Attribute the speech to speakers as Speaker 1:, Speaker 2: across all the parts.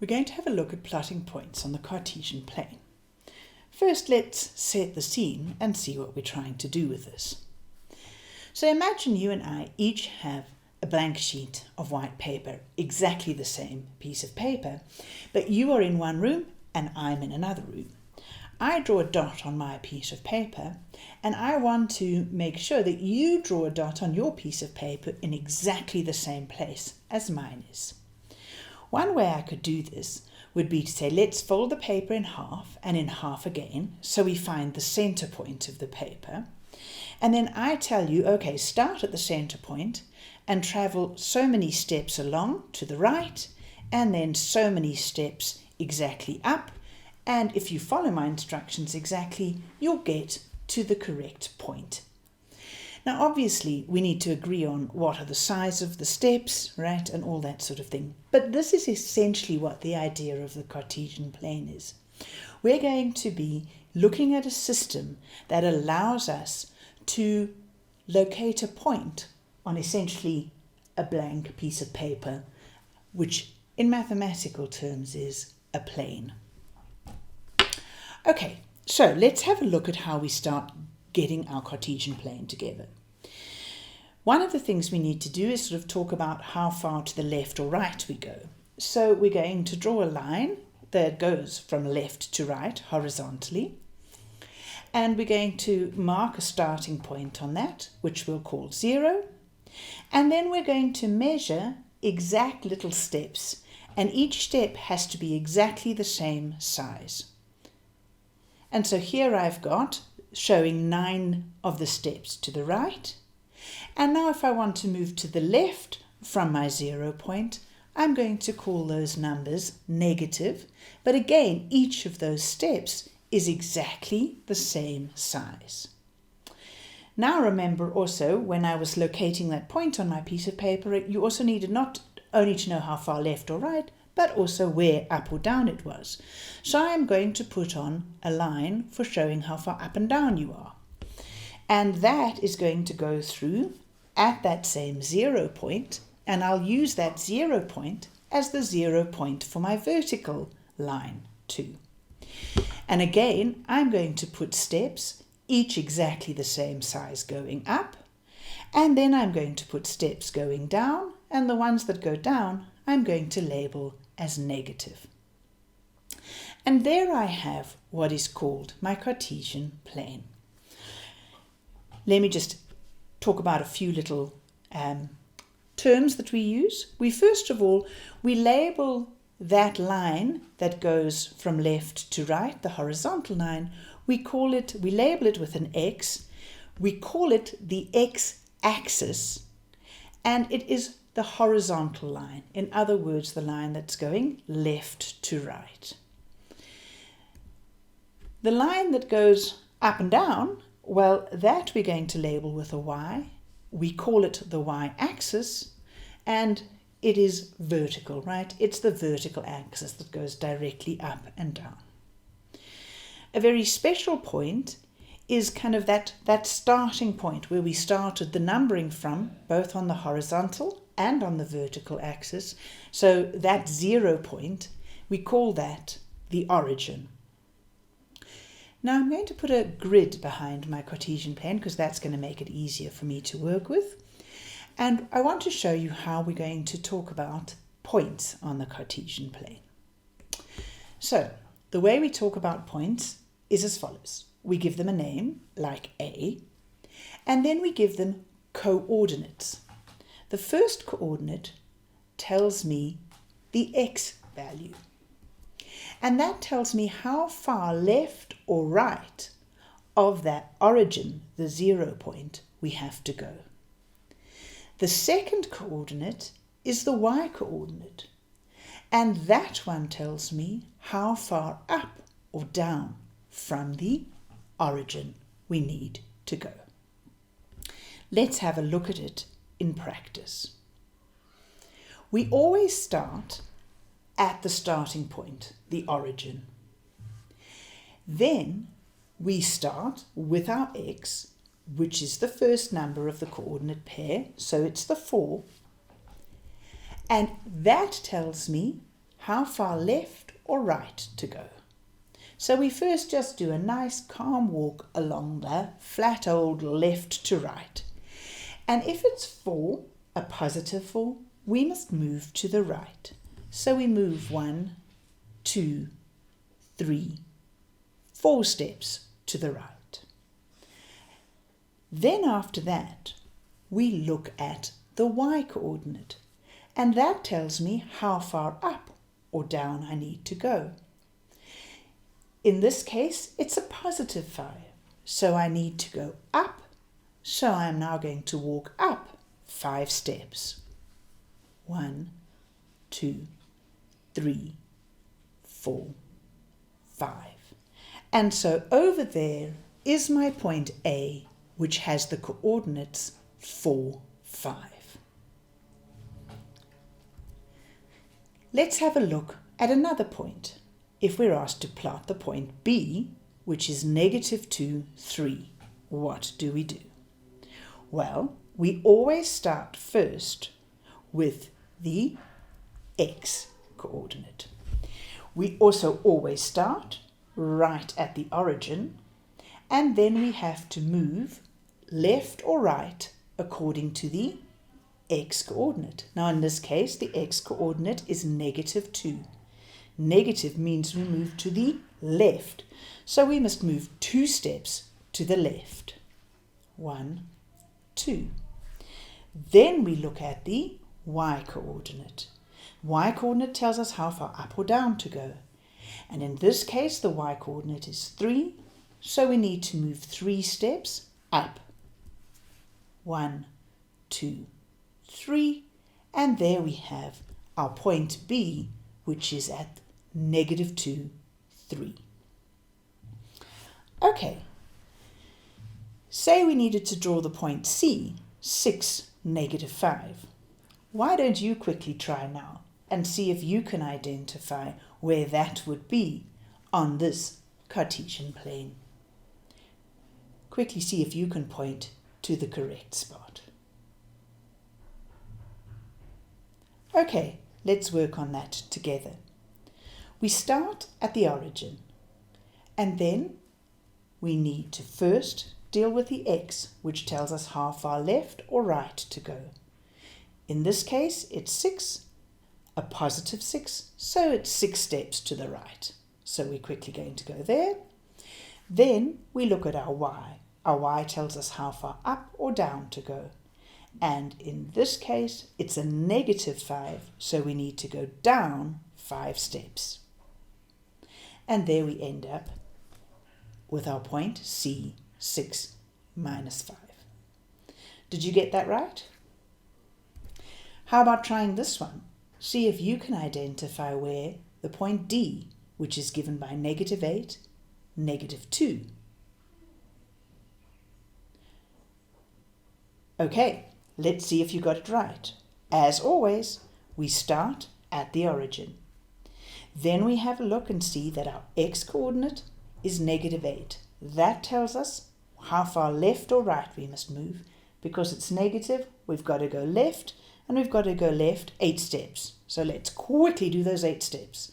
Speaker 1: We're going to have a look at plotting points on the Cartesian plane. First, let's set the scene and see what we're trying to do with this. So imagine you and I each have a blank sheet of white paper, exactly the same piece of paper, but you are in one room and I'm in another room. I draw a dot on my piece of paper and I want to make sure that you draw a dot on your piece of paper in exactly the same place as mine is. One way I could do this would be to say, let's fold the paper in half and in half again, so we find the center point of the paper. And then I tell you, okay, start at the center point and travel so many steps along to the right, and then so many steps exactly up. And if you follow my instructions exactly, you'll get to the correct point. Now, obviously, we need to agree on what are the size of the steps, right, and all that sort of thing. But this is essentially what the idea of the Cartesian plane is. We're going to be looking at a system that allows us to locate a point on essentially a blank piece of paper, which in mathematical terms is a plane. Okay, so let's have a look at how we start getting our Cartesian plane together. One of the things we need to do is sort of talk about how far to the left or right we go. So we're going to draw a line that goes from left to right horizontally, and we're going to mark a starting point on that, which we'll call 0, and then we're going to measure exact little steps, and each step has to be exactly the same size. And so here I've got showing 9 of the steps to the right. And now if I want to move to the left from my 0 point, I'm going to call those numbers negative. But again, each of those steps is exactly the same size. Now remember also, when I was locating that point on my piece of paper, you also needed not only to know how far left or right, but also where up or down it was. So I'm going to put on a line for showing how far up and down you are. And that is going to go through at that same 0 point, and I'll use that 0 point as the 0 point for my vertical line too. And again, I'm going to put steps, each exactly the same size going up, and then I'm going to put steps going down, and the ones that go down I'm going to label as negative. And there I have what is called my Cartesian plane. Let me just talk about a few little terms that we use. First of all, we label that line that goes from left to right, the horizontal line, we label it with an X. We call it the X-axis, and it is the horizontal line. In other words, the line that's going left to right. The line that goes up and down, well, that we're going to label with a Y. We call it the Y-axis, and it is vertical, right? It's the vertical axis that goes directly up and down. A very special point is kind of that starting point where we started the numbering from, both on the horizontal and on the vertical axis. So that 0 point, we call that the origin. Now I'm going to put a grid behind my Cartesian plane because that's going to make it easier for me to work with. And I want to show you how we're going to talk about points on the Cartesian plane. So the way we talk about points is as follows. We give them a name, like A, and then we give them coordinates. The first coordinate tells me the X value, and that tells me how far left or right of that origin, the 0 point, we have to go. The second coordinate is the Y coordinate, and that one tells me how far up or down from the origin we need to go. Let's have a look at it in practice. We always start at the starting point, the origin. Then we start with our X, which is the first number of the coordinate pair, so it's the 4, and that tells me how far left or right to go. So we first just do a nice calm walk along the flat old left to right. And if it's 4, a positive 4, we must move to the right. So we move 1, 2, 3, 4 steps to the right. Then after that, we look at the y coordinate, and that tells me how far up or down I need to go. In this case, it's a positive 5, so I need to go up, so I'm now going to walk up 5 steps. 1, 2, 3, 4, 5. And so over there is my point A, which has the coordinates 4, 5. Let's have a look at another point. If we're asked to plot the point B, which is -2, 3, what do we do? Well, we always start first with the x coordinate. We also always start right at the origin, and then we have to move left or right according to the x coordinate. Now in this case, the x coordinate is -2. Negative means we move to the left, so we must move 2 steps to the left. 1, 2. Then we look at the y coordinate. Y coordinate tells us how far up or down to go. And in this case, the y coordinate is 3, so we need to move 3 steps up. 1, 2, 3, and there we have our point B, which is at -2, 3. Okay, say we needed to draw the point C, 6, -5. Why don't you quickly try now and see if you can identify where that would be on this Cartesian plane. Quickly see if you can point to the correct spot. Okay, let's work on that together. We start at the origin, and then we need to first deal with the x, which tells us how far left or right to go. In this case, it's 6, a positive 6, so it's 6 steps to the right. So we're quickly going to go there. Then we look at our y. Our y tells us how far up or down to go. And in this case, it's a -5, so we need to go down 5 steps. And there we end up with our point C, 6 minus 5. Did you get that right? How about trying this one? See if you can identify where the point D, which is given by -8, -2. Okay, let's see if you got it right. As always, we start at the origin. Then we have a look and see that our x-coordinate is -8. That tells us how far left or right we must move. Because it's negative, we've got to go left, and we've got to go left 8 steps. So let's quickly do those 8 steps.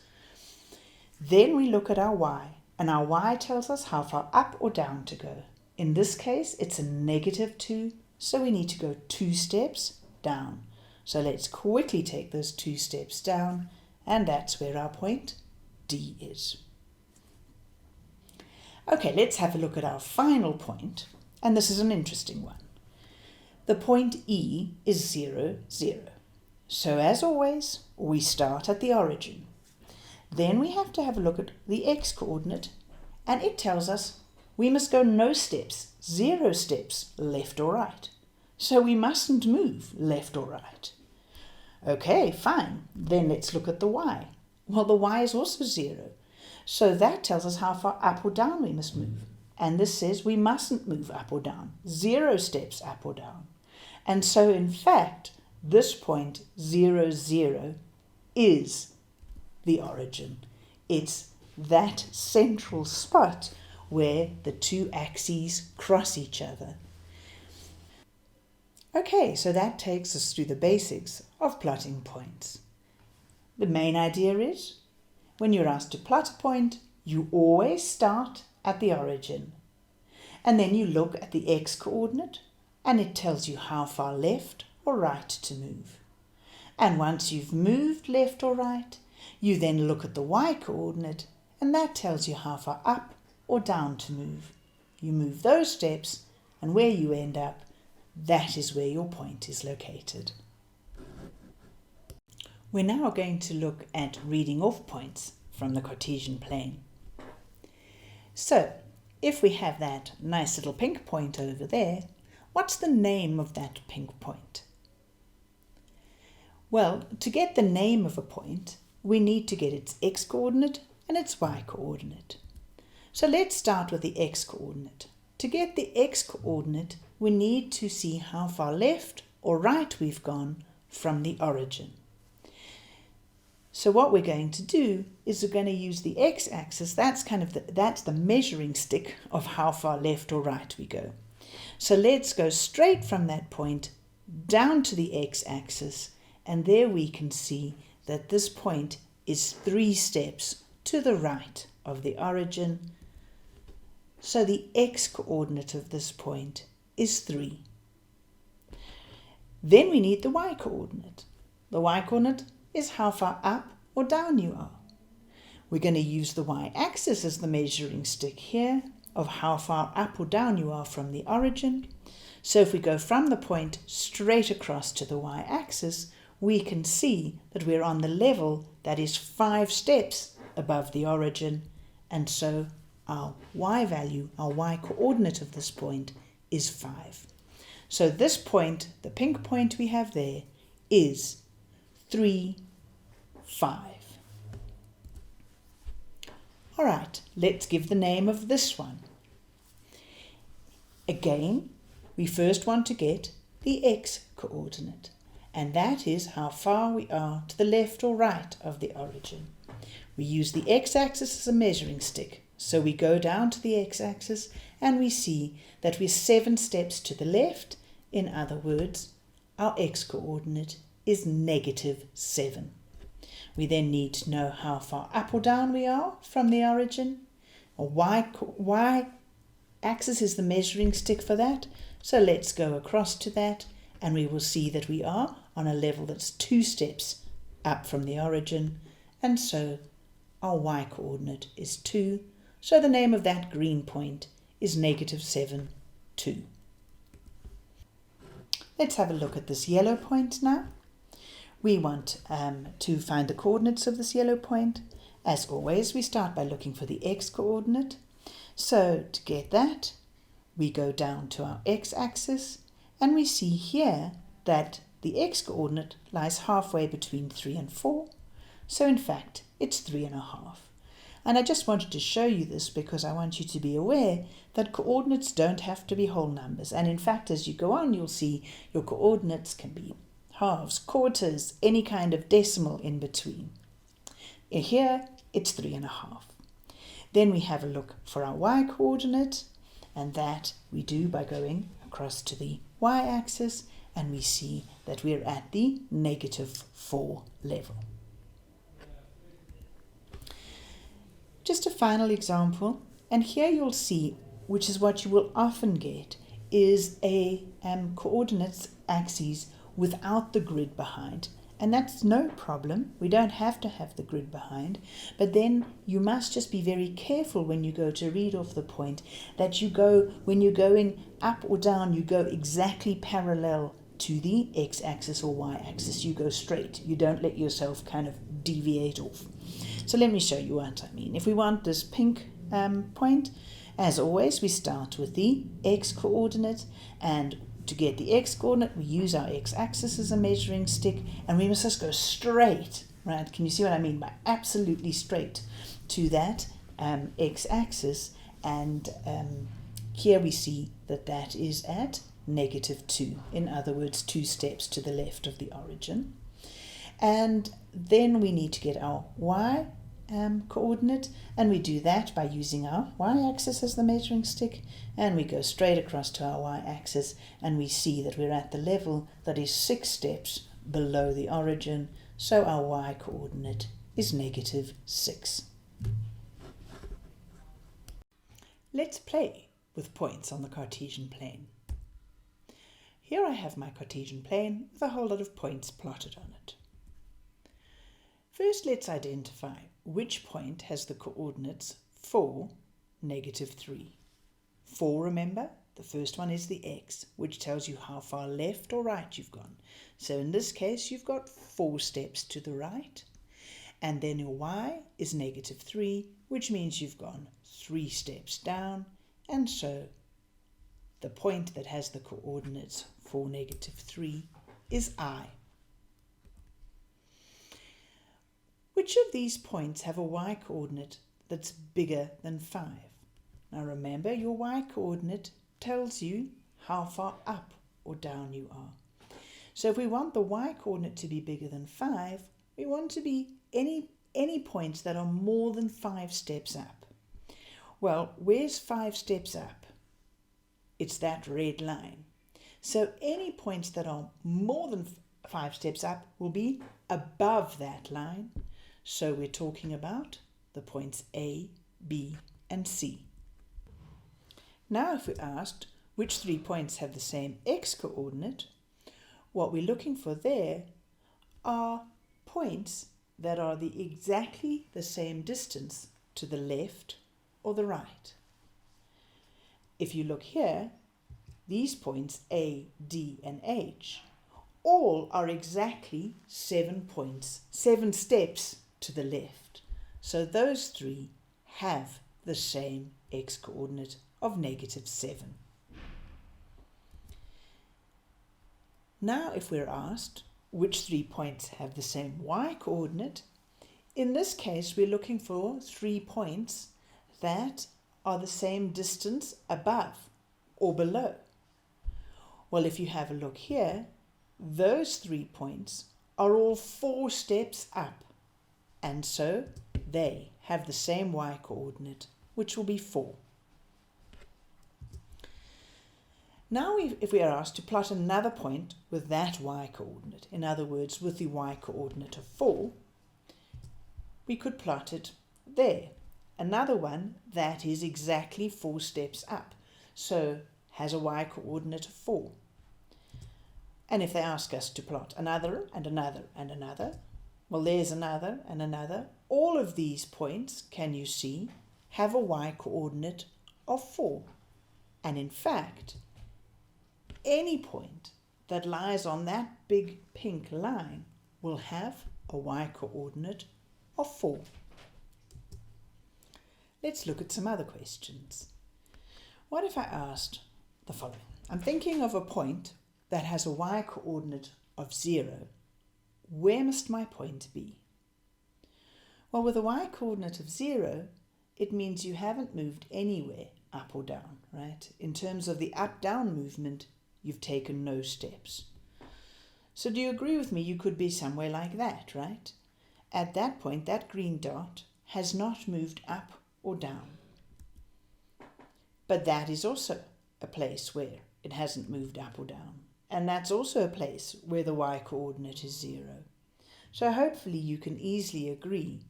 Speaker 1: Then we look at our y, and our y tells us how far up or down to go. In this case, it's a -2, so we need to go 2 steps down. So let's quickly take those 2 steps down, and that's where our point D is. Okay, let's have a look at our final point, and this is an interesting one. The point E is 0, 0. So as always, we start at the origin. Then we have to have a look at the x-coordinate, and it tells us we must go no steps, 0 steps, left or right. So we mustn't move left or right. Okay, fine. Then let's look at the y. Well, the y is also 0. So that tells us how far up or down we must move. And this says we mustn't move up or down, 0 steps up or down. And so, in fact, this point 0, 0 is the origin. It's that central spot where the 2 axes cross each other. Okay, so that takes us through the basics of plotting points. The main idea is, when you're asked to plot a point, you always start at the origin. And then you look at the x-coordinate, and it tells you how far left or right to move. And once you've moved left or right, you then look at the y-coordinate, and that tells you how far up or down to move. You move those steps, and where you end up, that is where your point is located. We're now going to look at reading off points from the Cartesian plane. So, if we have that nice little pink point over there, what's the name of that pink point? Well, to get the name of a point, we need to get its x-coordinate and its y-coordinate. So let's start with the x-coordinate. To get the x-coordinate, we need to see how far left or right we've gone from the origin. So what we're going to do is we're going to use the x-axis. That's the measuring stick of how far left or right we go. So let's go straight from that point down to the x-axis, and there we can see that this point is 3 steps to the right of the origin. So the x-coordinate of this point is 3. Then we need the y-coordinate. The y-coordinate is how far up or down you are. We're going to use the y-axis as the measuring stick here of how far up or down you are from the origin. So if we go from the point straight across to the y-axis, we can see that we're on the level that is 5 steps above the origin, and so our y value, our y coordinate of this point is 5. So this point, the pink point we have there, is 3, 5. All right, let's give the name of this one. Again, we first want to get the x-coordinate, and that is how far we are to the left or right of the origin. We use the x-axis as a measuring stick, so we go down to the x-axis and we see that we're 7 steps to the left. In other words, our x-coordinate is -7. We then need to know how far up or down we are from the origin. A y-axis is the measuring stick for that, so let's go across to that, and we will see that we are on a level that's 2 steps up from the origin, and so our y-coordinate is 2, so the name of that green point is -7, 2. Let's have a look at this yellow point now. We want to find the coordinates of this yellow point. As always, we start by looking for the x-coordinate. So to get that, we go down to our x-axis, and we see here that the x-coordinate lies halfway between 3 and 4. So in fact, it's 3.5. And I just wanted to show you this because I want you to be aware that coordinates don't have to be whole numbers. And in fact, as you go on, you'll see your coordinates can be halves, quarters, any kind of decimal in between. Here, it's 3.5. Then we have a look for our y-coordinate, and that we do by going across to the y-axis, and we see that we're at the -4 level. Just a final example, and here you'll see, which is what you will often get, is a coordinates axis without the grid behind. And that's no problem. We don't have to have the grid behind. But then you must just be very careful when you go to read off the point that you go, when you're going up or down, you go exactly parallel to the x-axis or y-axis. You go straight. You don't let yourself kind of deviate off. So let me show you what I mean. If we want this pink point, as always, we start with the x-coordinate, and to get the x-coordinate, we use our x-axis as a measuring stick, and we must just go straight, right? Can you see what I mean by absolutely straight to that x-axis? And here we see that that is at -2. In other words, 2 steps to the left of the origin. And then we need to get our y coordinate, and we do that by using our y-axis as the measuring stick, and we go straight across to our y-axis, and we see that we're at the level that is 6 steps below the origin, so our y-coordinate is -6. Let's play with points on the Cartesian plane. Here I have my Cartesian plane with a whole lot of points plotted on it. First, let's identify which point has the coordinates 4, -3. 4, remember, the first one is the x, which tells you how far left or right you've gone. So in this case, you've got 4 steps to the right. And then your y is -3, which means you've gone 3 steps down. And so the point that has the coordinates 4, -3 is I. Which of these points have a y-coordinate that's bigger than 5? Now remember, your y-coordinate tells you how far up or down you are. So if we want the y-coordinate to be bigger than 5, we want to be any points that are more than 5 steps up. Well, where's 5 steps up? It's that red line. So any points that are more than 5 steps up will be above that line. So we're talking about the points A, B, and C. Now if we're asked which 3 points have the same x-coordinate, what we're looking for there are points that are exactly the same distance to the left or the right. If you look here, these points A, D, and H all are exactly 7 steps to the left. So those 3 have the same x-coordinate of -7. Now if we're asked which 3 points have the same y-coordinate, in this case we're looking for 3 points that are the same distance above or below. Well, if you have a look here, those 3 points are all 4 steps up, and so they have the same y-coordinate, which will be 4. Now if we are asked to plot another point with that y-coordinate, in other words with the y-coordinate of 4, we could plot it there. Another one that is exactly 4 steps up, so has a y-coordinate of 4. And if they ask us to plot another and another and another, well, there's another and another. All of these points, can you see, have a y-coordinate of 4. And in fact, any point that lies on that big pink line will have a y-coordinate of 4. Let's look at some other questions. What if I asked the following? I'm thinking of a point that has a y-coordinate of 0. Where must my point be? Well, with a y-coordinate of 0, it means you haven't moved anywhere up or down, right? In terms of the up-down movement, you've taken no steps. So do you agree with me? You could be somewhere like that, right? At that point, that green dot has not moved up or down. But that is also a place where it hasn't moved up or down. And that's also a place where the y-coordinate is 0. So hopefully you can easily agree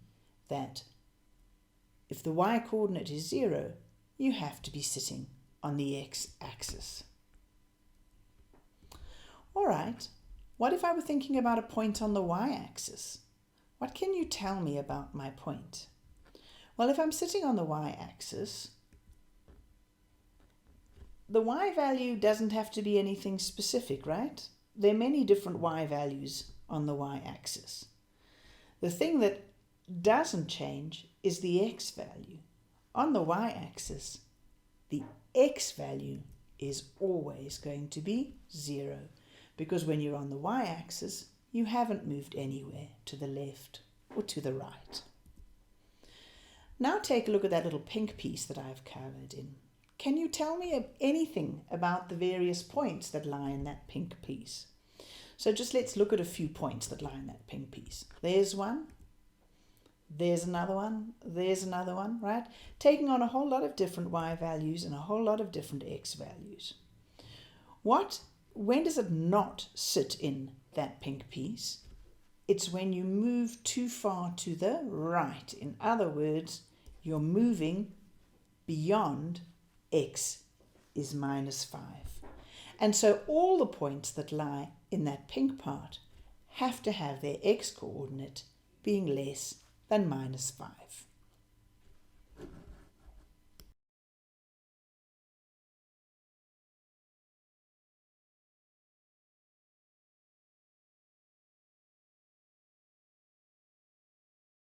Speaker 1: that if the y-coordinate is 0, you have to be sitting on the x-axis. All right, what if I were thinking about a point on the y-axis? What can you tell me about my point? Well, if I'm sitting on the y-axis, the y value doesn't have to be anything specific, right? There are many different y values on the y-axis. The thing that doesn't change is the x value. On the y-axis, the x value is always going to be 0, because when you're on the y-axis, you haven't moved anywhere to the left or to the right. Now take a look at that little pink piece that I've covered in. Can you tell me anything about the various points that lie in that pink piece? So just let's look at a few points that lie in that pink piece. There's one, there's another one, there's another one, right? Taking on a whole lot of different y values and a whole lot of different x values. When does it not sit in that pink piece. It's when you move too far to the right. In other words, you're moving beyond x is -5. And so all the points that lie in that pink part have to have their x coordinate being less than -5.